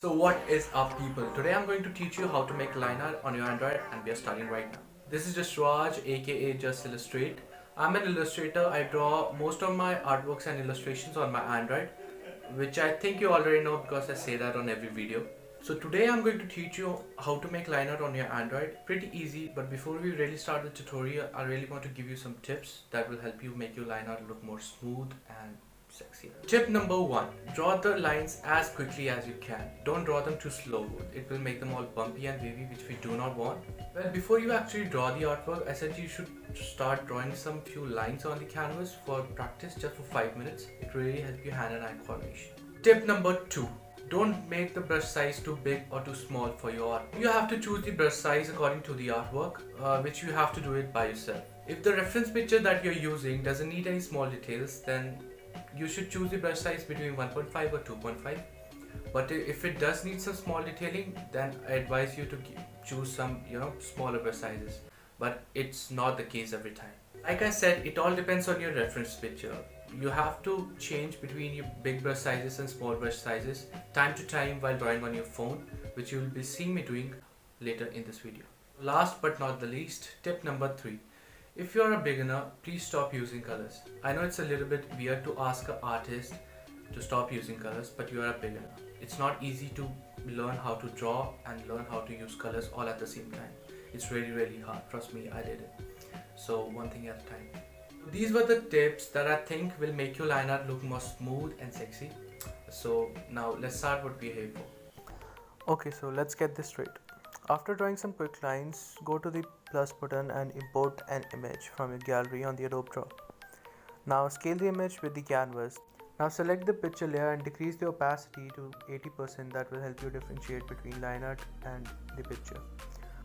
So what is up people? Today I'm going to teach you how to make line art on your Android and we are starting right now. This is just Raj aka JassIllustrate. I'm an illustrator. I draw most of my artworks and illustrations on my Android, which I think you already know because I say that on every video. So today I'm going to teach you how to make line art on your Android. Pretty easy, but before we really start the tutorial, I really want to give you some tips that will help you make your line art look more smooth and sexy. Tip number 1. Draw the lines as quickly as you can. Don't draw them too slow. It will make them all bumpy and wavy, which we do not want. Well, before you actually draw the artwork, I said you should start drawing some few lines on the canvas for practice just for 5 minutes. It really helps your hand and eye coordination. Tip number 2. Don't make the brush size too big or too small for your art. You have to choose the brush size according to the artwork, which you have to do it by yourself. If the reference picture that you're using doesn't need any small details, then you should choose the brush size between 1.5 or 2.5. But if it does need some small detailing, then I advise you to choose some smaller brush sizes. But it's not the case every time. Like I said, it all depends on your reference picture. You have to change between your big brush sizes and small brush sizes time to time while drawing on your phone, which you will be seeing me doing later in this video. Last but not the least, tip number 3. If you're a beginner, please stop using colors. I know it's a little bit weird to ask an artist to stop using colors, but you are a beginner. It's not easy to learn how to draw and learn how to use colors all at the same time. It's really hard. Trust me, I did it. So one thing at a time. These were the tips that I think will make your line art look more smooth and sexy. So now let's start what we're here for. Okay, so let's get this straight. After drawing some quick lines, go to the plus button and import an image from your gallery on the Adobe Draw. Now scale the image with the canvas. Now select the picture layer and decrease the opacity to 80%. That will help you differentiate between line art and the picture.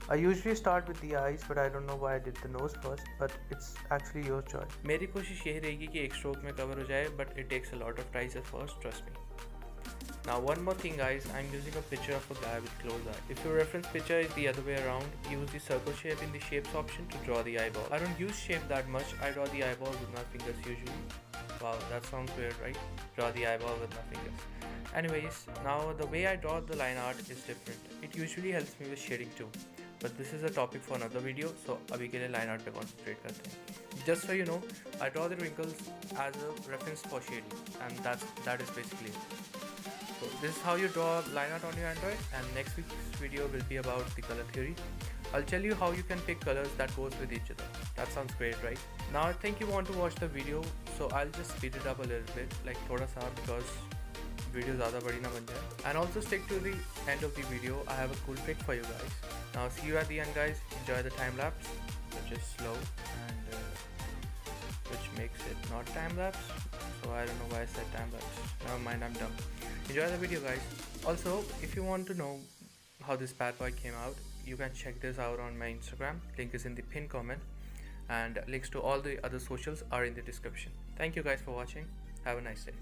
I usually start with the eyes, but I don't know why I did the nose first, but it's actually your choice. मेरी कोशिश यही रहेगी कि एक stroke में cover हो जाए, but it takes a lot of tries at first, trust me. Now one more thing guys, I'm using a picture of a guy with closed eye. If your reference picture is the other way around, use the circle shape in the shapes option to draw the eyeball. I don't use shape that much, I draw the eyeball with my fingers usually. Wow, that sounds weird, right? Draw the eyeball with my fingers. Anyways, now the way I draw the line art is different. It usually helps me with shading too. But this is a topic for another video, so abhi ke liye line art pe concentrate karte hain. Just so you know, I draw the wrinkles as a reference for shading, and that is basically it. So this is how you draw line art on your Android, and next week's video will be about the color theory. I'll tell you how you can pick colors that goes with each other. That sounds great, right? Now I think you want to watch the video, so I'll just speed it up a little bit, like thoda sa, because video ज़्यादा बड़ी ना बन जाए. And also stick to the end of the video. I have a cool trick for you guys. Now see you at the end guys. Enjoy the time lapse, which is slow and which makes it not time lapse. So I don't know why I said time lapse. Never mind, I'm dumb. Enjoy the video guys. Also, if you want to know how this bad boy came out, you can check this out on my Instagram. Link is in the pinned comment, and links to all the other socials are in the description. Thank you guys for watching. Have a nice day.